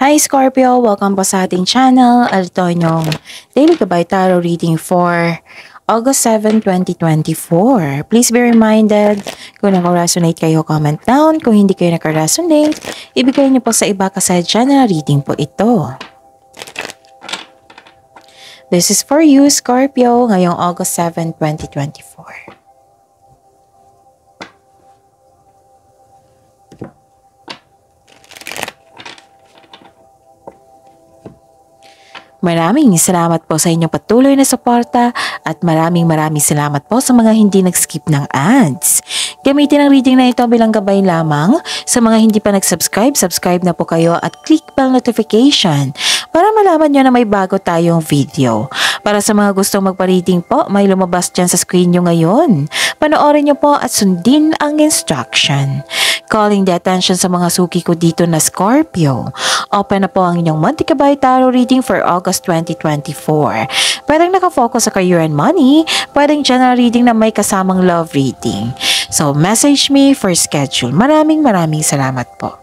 Hi Scorpio! Welcome po sa ating channel. Ito yung Daily Gabay Tarot Reading for August 7, 2024. Please be reminded, kung naka-resonate kayo, comment down. Kung hindi kayo naka-resonate, ibigay niyo po sa iba kasi general reading po ito. This is for you, Scorpio, ngayong August 7, 2024. Maraming salamat po sa inyong patuloy na suporta at maraming salamat po sa mga hindi nag-skip ng ads. Gamitin ang reading na ito bilang gabay lamang. Sa mga hindi pa nag-subscribe, subscribe na po kayo at click bell notification para malaman nyo na may bago tayong video. Para sa mga gustong magpa-reading po, may lumabas dyan sa screen nyo ngayon. Panoorin nyo po at sundin ang instruction. Calling the attention sa mga suki ko dito na Scorpio. Open na po ang inyong Monthly Gabay Tarot Reading for August 2024. Pwedeng nakafocus sa career and money, pwedeng general reading na may kasamang love reading. So message me for schedule. Maraming salamat po.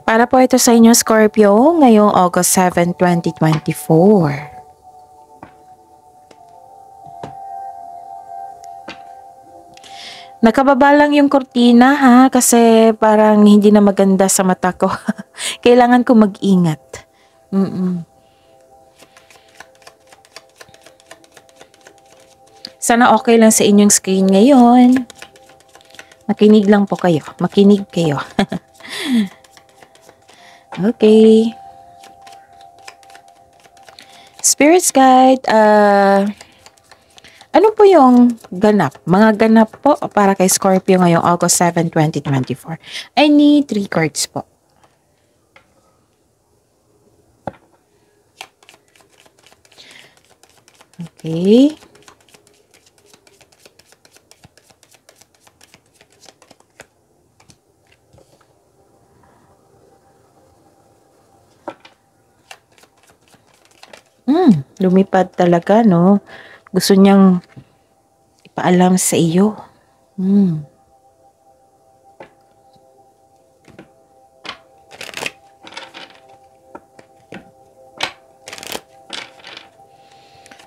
Para po ito sa inyo, Scorpio, ngayong August 7, 2024. Nakababa lang yung kortina ha, kasi parang hindi na maganda sa mata ko. Kailangan ko mag-ingat. Sana okay lang sa inyong screen ngayon. Makinig lang po kayo. Makinig kayo. Okay. Spirits guide, ano po yung ganap? Mga ganap po para kay Scorpio ngayong August 7, 2024. I need 3 cards po. Okay. Lumipad talaga, no? Gusto niyang ipaalam sa iyo.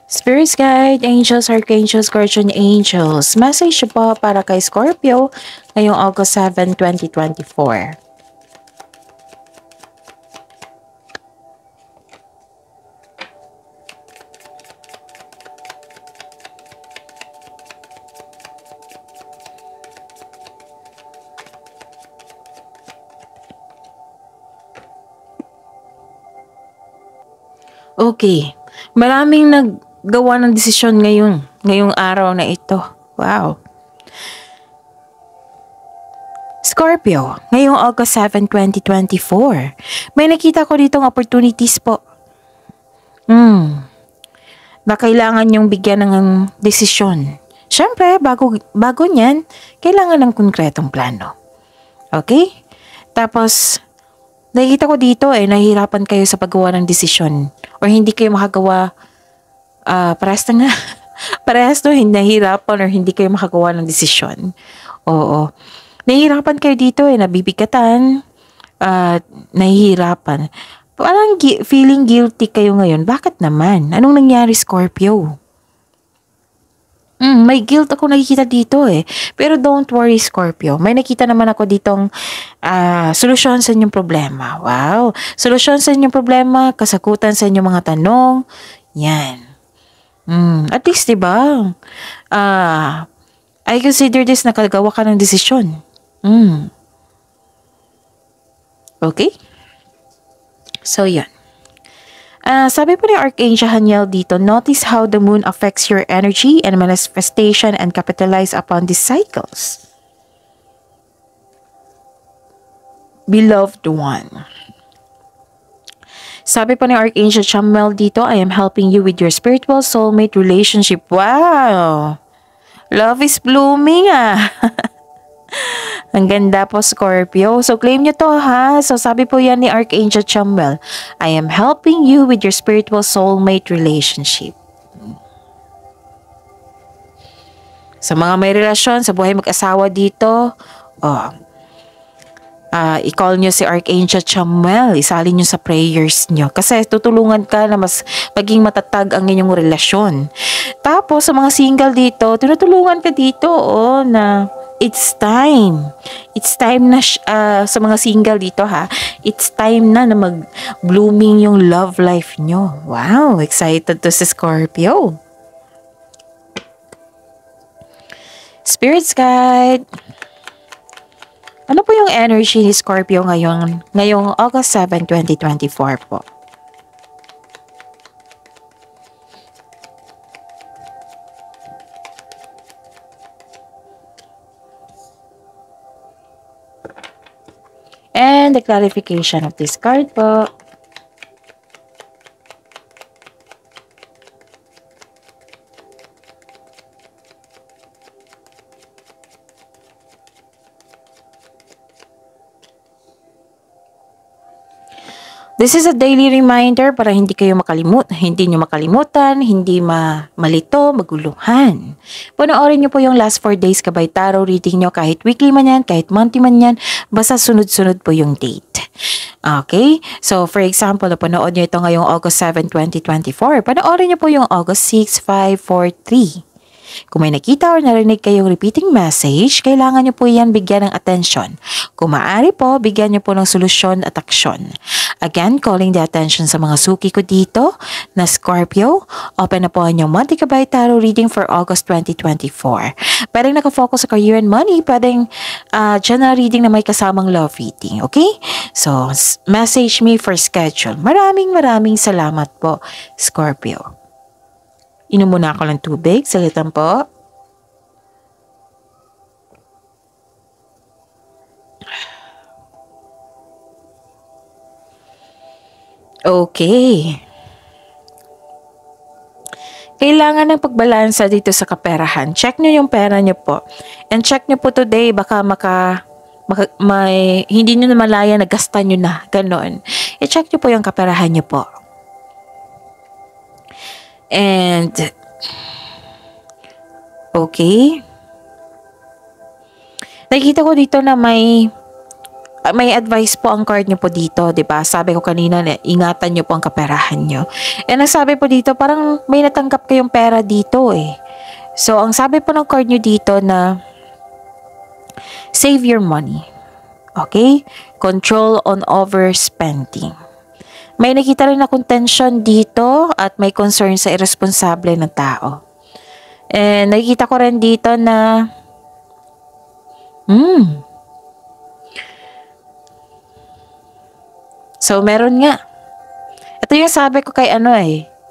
Spirits guide, angels, archangels, guardian angels. Message po para kay Scorpio ngayong August 7, 2024. Okay, maraming naggawa ng desisyon ngayong araw na ito. Wow. Scorpio, ngayong August 7, 2024, may nakita ko ditong opportunities po. Na kailangan yung bigyan ng desisyon. Siyempre, bago niyan, kailangan ng konkretong plano. Okay? Tapos, nakikita ko dito nahihirapan kayo sa paggawa ng desisyon or hindi kayo makagawa, parehas na nga, parehas no, nahihirapan or hindi kayo makagawa ng desisyon. Oo. Nahihirapan kayo dito nabibigatan, nahihirapan. Parang feeling guilty kayo ngayon. Bakit naman? Anong nangyari, Scorpio? May guilt ako nakikita dito Pero don't worry, Scorpio. May nakita naman ako ditong solusyon sa inyong problema. Wow. Solusyon sa inyong problema, kasagutan sa inyong mga tanong. Yan. At least, diba? I consider this nakagawa ka ng desisyon. Okay? So, yan. Sabi po ni Archangel Haniel dito, notice how the moon affects your energy and manifestation and capitalize upon these cycles. Beloved one. Sabi po ni Archangel Chamuel dito, I am helping you with your spiritual soulmate relationship. Wow! Love is blooming Ang ganda po, Scorpio. So, claim nyo to, ha? So, sabi po yan ni Archangel Chamuel, I am helping you with your spiritual soulmate relationship. Sa mga may relasyon, sa buhay mag-asawa dito, i-call nyo si Archangel Chamuel, isalin nyo sa prayers nyo. Kasi tutulungan ka na mas maging matatag ang inyong relasyon. Tapos, sa mga single dito, tinutulungan ka dito, na it's time. It's time na sa mga single dito, ha. It's time na mag-blooming yung love life nyo. Wow, excited to si Scorpio. Spirits guide. Ano po yung energy ni Scorpio ngayong August 7, 2024 po? And the clarification of this card po. This is a daily reminder para hindi nyo makalimutan, hindi malito, maguluhan. Panoorin nyo po yung last 4 days Gabay Tarot reading nyo, kahit weekly man yan, kahit monthly man yan, basta sunod-sunod po yung date. Okay? So, for example, napanood nyo ito ngayong August 7, 2024. Panoorin nyo po yung August 6, 5, 4, 3. Kung may nakita o narinig kayong repeating message, kailangan nyo po yan bigyan ng atensyon. Kung maaari po, bigyan nyo po ng solusyon at aksyon. Again, calling the attention sa mga suki ko dito na Scorpio, open na po ang inyong monthly Gabay Tarot reading for August 2024. Pwedeng nakafocus sa career and money, pwedeng general reading na may kasamang love reading, okay? So, message me for schedule. Maraming salamat po, Scorpio. Inom muna ako ng tubig. Salitan po. Okay. Kailangan ng pagbalansa dito sa kaperahan. Check nyo yung pera nyo po. And check nyo po today, baka hindi nyo na malaya, nagasta nyo na. Ganon. I-check nyo po yung kaperahan nyo po. And, okay. Nakikita ko dito na may advice po ang card nyo po dito, diba? Sabi ko kanina na ingatan nyo po ang kaperahan nyo. And ang sabi po dito, parang may natanggap kayong pera dito eh. So, ang sabi po ng card nyo dito na save your money. Okay? Control on overspending. May nakita rin akong tension dito at may concern sa irresponsable ng tao. And nakikita ko rin dito na so meron nga. Ito yung sabi ko kay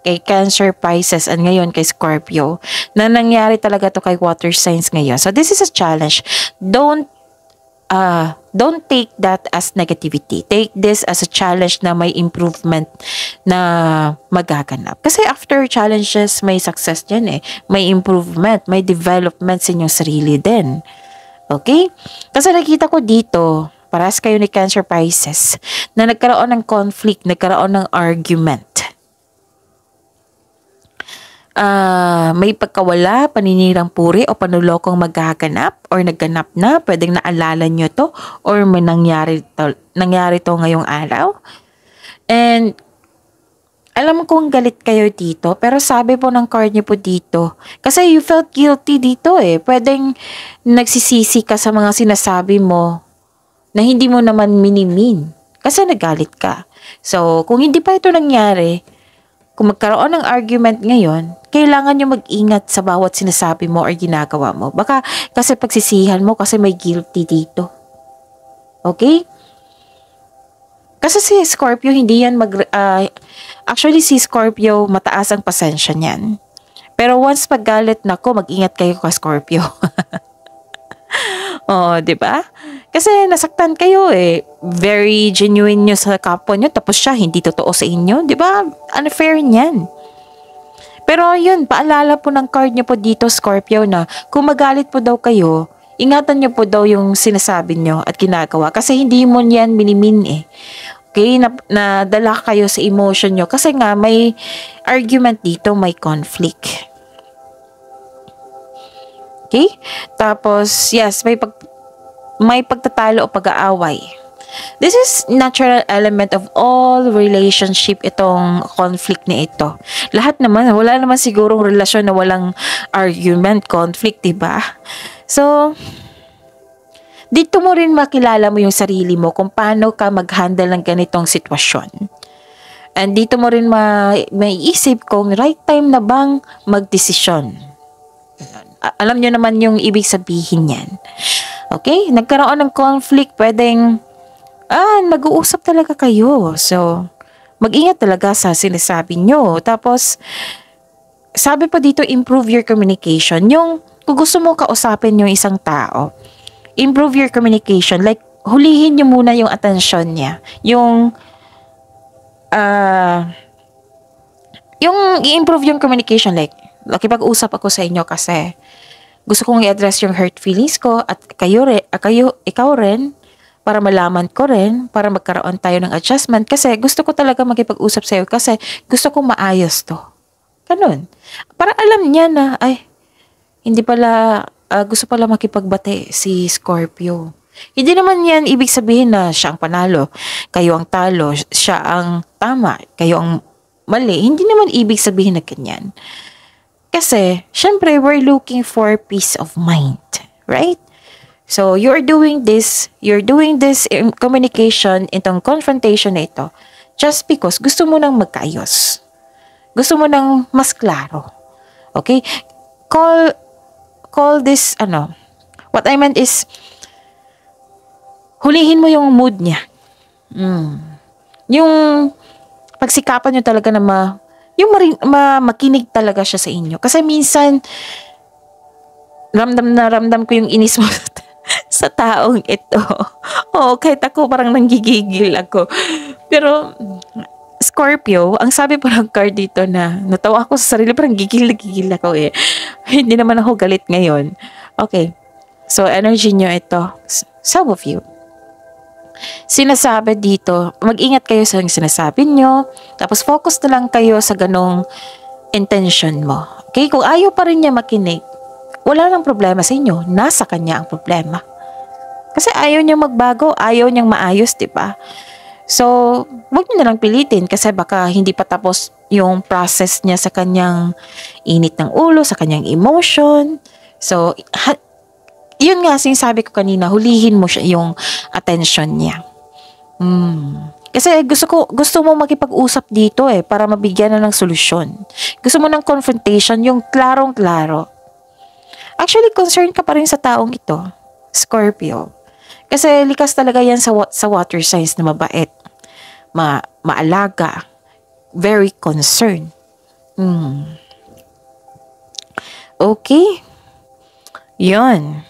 kay Cancer, Pisces, and ngayon kay Scorpio, na nangyari talaga to kay water signs ngayon. So this is a challenge. Don't take that as negativity. Take this as a challenge na may improvement na magaganap. Kasi after challenges, may success yan eh. May improvement, may development sa inyong sarili din. Okay? Kasi nakita ko dito, parehas kayo ni Cancer, Pisces, na nagkaroon ng conflict, nagkaroon ng argument. May pagkawala, paninirang puri o panulokong maghaganap or nagganap na, pwedeng naalala nyo to or may nangyari to ngayong araw. And alam kong galit kayo dito, pero sabi po ng card nyo po dito, kasi you felt guilty dito eh. Pwedeng nagsisisi ka sa mga sinasabi mo na hindi mo naman minimin kasi nagalit ka. So, kung hindi pa ito nangyari, kung magkaroon ng argument ngayon, kailangan nyo mag-ingat sa bawat sinasabi mo or ginagawa mo. Baka kasi pagsisihan mo kasi may guilty dito. Okay? Kasi si Scorpio, hindi yan actually si Scorpio, mataas ang pasensya niyan. Pero once paggalit nako, mag-ingat kayo kay Scorpio. Oh, 'di ba? Kasi nasaktan kayo eh. Very genuine nyo sa kapwa nyo, tapos siya hindi totoo sa inyo, 'di ba? Unfair niyan. Pero yun, paalala po ng card nyo po dito, Scorpio, na kung magalit po daw kayo, ingatan nyo po daw yung sinasabi nyo at ginagawa kasi hindi mo yan minimin eh. Okay, nadala kayo sa emotion nyo kasi nga may argument dito, may conflict. Okay? Tapos, yes, may pagtatalo o pag-aaway. This is natural element of all relationship, itong conflict na ito. Lahat naman, wala naman sigurong relasyon na walang argument, conflict, diba? So, dito mo rin makilala mo yung sarili mo kung paano ka mag-handle ng ganitong sitwasyon. And dito mo rin maiisip kung right time na bang magdesisyon. Alam nyo naman yung ibig sabihin yan. Okay? Nagkaroon ng conflict, pwedeng, mag-uusap talaga kayo. So, mag-ingat talaga sa sinasabi nyo. Tapos, sabi pa dito, improve your communication. Yung, kung gusto mo kausapin yung isang tao, improve your communication. Like, hulihin nyo muna yung atensyon niya. Yung i-improve yung communication, like, nakipag-usap ako sa inyo kasi gusto kong i-address yung hurt feelings ko at ikaw rin, para malaman ko rin, para magkaroon tayo ng adjustment kasi gusto ko talaga makipag-usap sa iyo kasi gusto kong maayos to. Ganun. Para alam niya na, hindi pala, gusto pala makipagbate si Scorpio. Hindi naman yan ibig sabihin na siya ang panalo, kayo ang talo, siya ang tama, kayo ang mali. Hindi naman ibig sabihin na ganyan. Kasi, syempre, we're looking for peace of mind, right? So, you're doing this in communication, itong confrontation na ito, just because gusto mo nang magkaayos. Gusto mo nang mas klaro. Okay? Call this, what I meant is, hulihin mo yung mood niya. Yung pagsikapan nyo talaga na makinig talaga siya sa inyo. Kasi minsan, ramdam ko yung inis mo sa taong ito. Oo, kahit ako parang nanggigigil ako. Pero, Scorpio, ang sabi pa ng card dito na natawa ako sa sarili, parang gigil ako eh. Hindi naman ako galit ngayon. Okay. So, energy nyo ito. Some of you. Sinasabi dito, mag-ingat kayo sa sinasabi nyo, tapos focus na lang kayo sa ganong intention mo. Okay? Kung ayaw pa rin niya makinig, wala nang problema sa inyo. Nasa kanya ang problema. Kasi ayaw niyang magbago, ayaw niyang maayos, diba? So, huwag niyo na lang pilitin kasi baka hindi pa tapos yung process niya sa kanyang init ng ulo, sa kanyang emotion. So, yun nga, sinasabi ko kanina, hulihin mo siya yung attention niya. Kasi gusto mo makipag-usap dito para mabigyan na ng solusyon. Gusto mo ng confrontation, yung klarong-klaro. Actually, concerned ka pa rin sa taong ito, Scorpio. Kasi likas talaga yan sa water signs na mabait, maalaga, very concerned. Okay? Yun.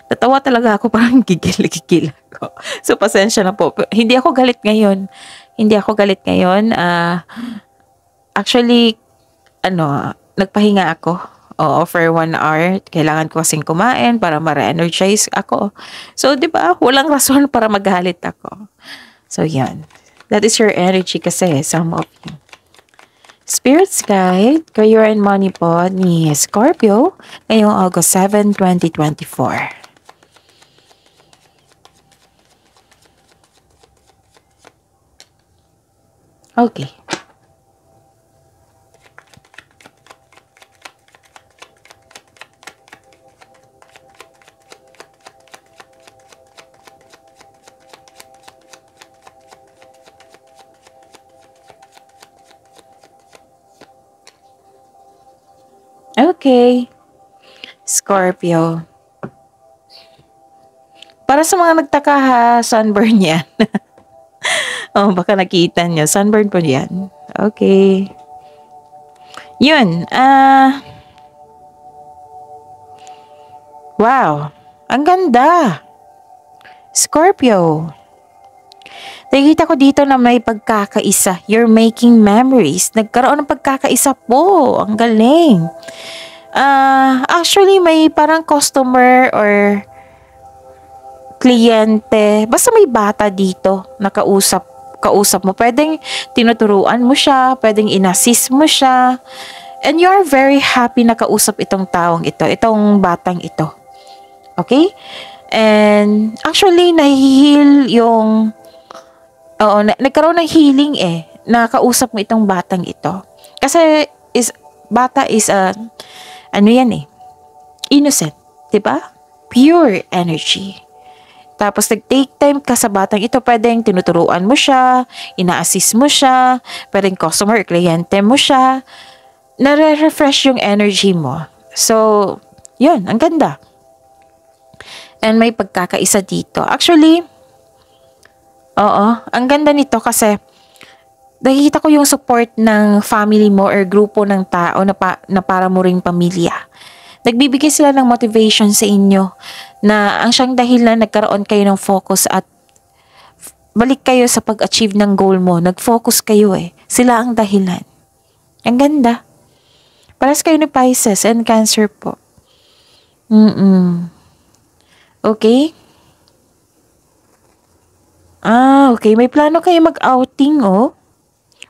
Natawa talaga ako, parang gigil ako. So, pasensya na po. Hindi ako galit ngayon. Actually, nagpahinga ako. For 1 hour. Kailangan ko kasing kumain para ma-re-energize ako. So, di ba? Walang rason para magalit ako. So, yan. That is your energy kasi, some of you. Spirits Guide, Career and Money po ni Scorpio ngayong August 7, 2024. Okay. Okay. Scorpio. Para sa mga nagtaka ha, sunburn yan. Baka nakita nyo. Sunburn po yan. Okay. Yun. Wow. Ang ganda. Scorpio. Nakikita ko dito na may pagkakaisa. You're making memories. Nagkaroon ng pagkakaisa po. Ang galing. Actually, may parang customer or kliyente. Basta may bata dito na kausap mo. Pwedeng tinuturuan mo siya, pwedeng inassist mo siya. And you're very happy na kausap itong taong ito, itong batang ito. Okay? And actually, nahihil yung, nagkaroon ng healing nakausap mo itong batang ito. Kasi, bata is, ano yan innocent, diba? Pure energy. Tapos, nag-take time ka sa batang ito, pwedeng tinuturuan mo siya, ina-assist mo siya, pwedeng customer, kliyente mo siya, nare-refresh yung energy mo. So, yun, ang ganda. And may pagkakaisa dito. Actually, ang ganda nito kasi nakikita ko yung support ng family mo or grupo ng tao na para mo ring pamilya. Nagbibigay sila ng motivation sa inyo na ang siyang dahilan nagkaroon kayo ng focus at balik kayo sa pag-achieve ng goal mo. Nag-focus kayo Sila ang dahilan. Ang ganda. Paras kayo ni Pisces and Cancer po. Okay? Okay. May plano kayo mag-outing,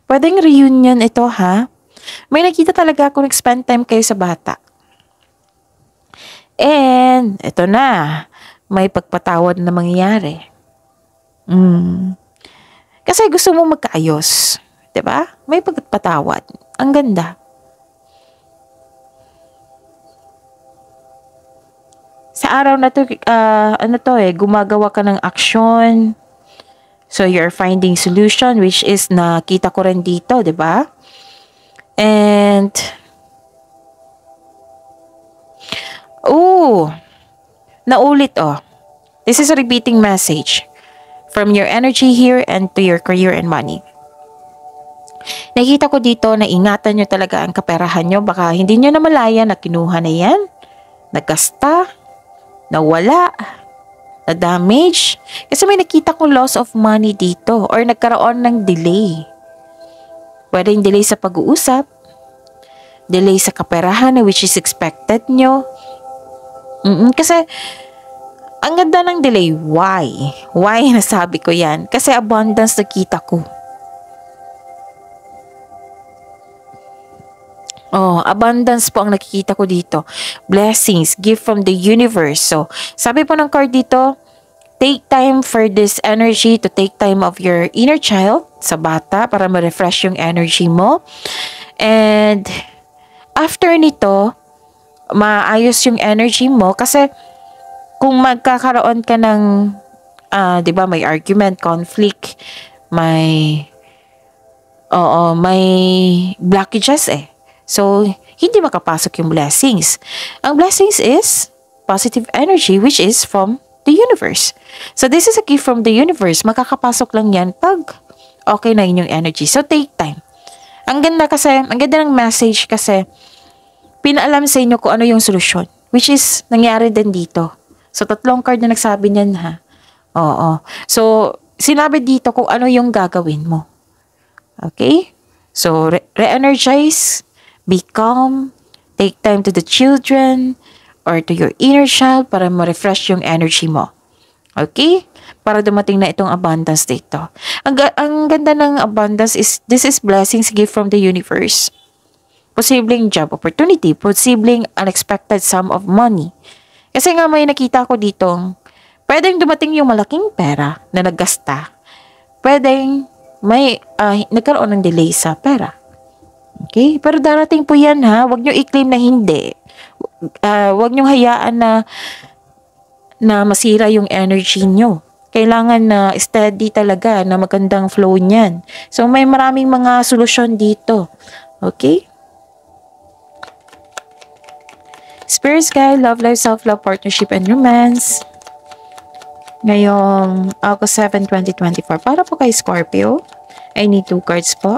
Pwedeng reunion ito, ha? May nakita talaga kung nag-spend time kayo sa bata. And, ito na. May pagpatawad na mangyayari. Kasi gusto mo magkaayos. Diba? May pagpatawad. Ang ganda. Sa araw na to, gumagawa ka ng aksyon. So, you're finding solution, which is nakita ko rin dito, di ba? And, naulit, This is a repeating message from your energy here and to your career and money. Nakita ko dito na ingatan nyo talaga ang kaperahan nyo. Baka hindi nyo na malaya na kinuha na yan, nagkasta, nawala, na-damage. Kasi may nakita kong loss of money dito or nagkaroon ng delay. Pwedeng delay sa pag-uusap, delay sa kaperahan which is expected nyo. Kasi, ang ganda ng delay. Why? Why nasabi ko yan? Kasi abundance nakita ko. Abundance po ang nakikita ko dito. Blessings, gift from the universe. So, sabi po ng card dito, take time for this energy to take time of your inner child sa bata para ma-refresh yung energy mo. And, after nito, maayos yung energy mo kasi kung magkakaroon ka ng, di ba, may argument, conflict, may blockages So, hindi makapasok yung blessings. Ang blessings is positive energy which is from the universe. So, this is a gift from the universe. Makakapasok lang yan pag okay na inyong energy. So, take time. Ang ganda ng message kasi pinaalam sa inyo kung ano yung solusyon. Which is, nangyari din dito. So, 3 card na nagsabi niyan, ha? So, sinabi dito kung ano yung gagawin mo. Okay? So, re-energize, be calm, take time to the children or to your inner child para ma-refresh yung energy mo. Okay? Para dumating na itong abundance dito. Ang ganda ng abundance is, this is blessings gift from the universe. Posibleng job opportunity, posibleng unexpected sum of money. Kasi nga may nakita ko dito, pwedeng dumating yung malaking pera na naggasta. Pwedeng may nagkaroon ng delay sa pera. Okay? Pero darating po yan, ha? Huwag nyo i-claim na hindi. Huwag nyo hayaan na masira yung energy nyo. Kailangan na steady talaga, na magandang flow niyan. So, may maraming mga solusyon dito. Okay? Spirit Guide, Love Life, Self-Love, Partnership, and Romance. Ngayong August 7, 2024. Para po kay Scorpio. I need 2 cards po.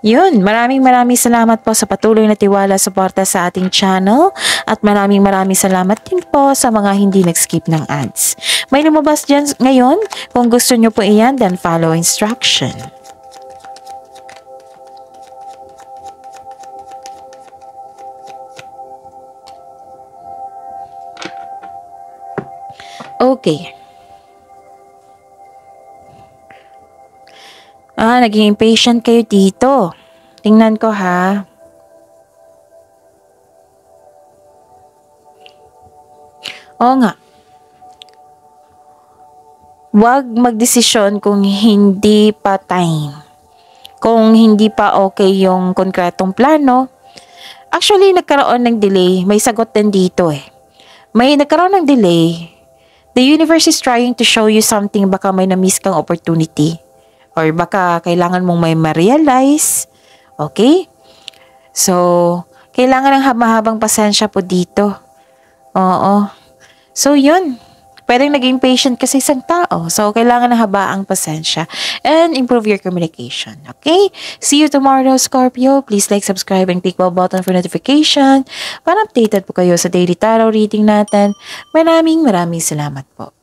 Yun, maraming salamat po sa patuloy na tiwala, suporta sa ating channel at maraming salamat din po sa mga hindi nag-skip ng ads. May lumabas dyan ngayon, kung gusto nyo po iyan, then follow instruction. Okay. Naging impatient kayo dito. Tingnan ko ha. Oo nga. Huwag magdesisyon kung hindi pa time. Kung hindi pa okay yung konkretong plano. Actually, nagkaroon ng delay. May sagot din dito eh. May nagkaroon ng delay. The universe is trying to show you something, baka may na-miss kang opportunity. Or baka kailangan mong may ma-realize. Okay? So, kailangan ng haba-habang pasensya po dito. Oo. So, yun. Pwedeng naging patient kasi isang tao. So, kailangan ng habaang pasensya. And improve your communication. Okay? See you tomorrow, Scorpio. Please like, subscribe, and click bell button for notification para updated po kayo sa daily tarot reading natin. Maraming salamat po.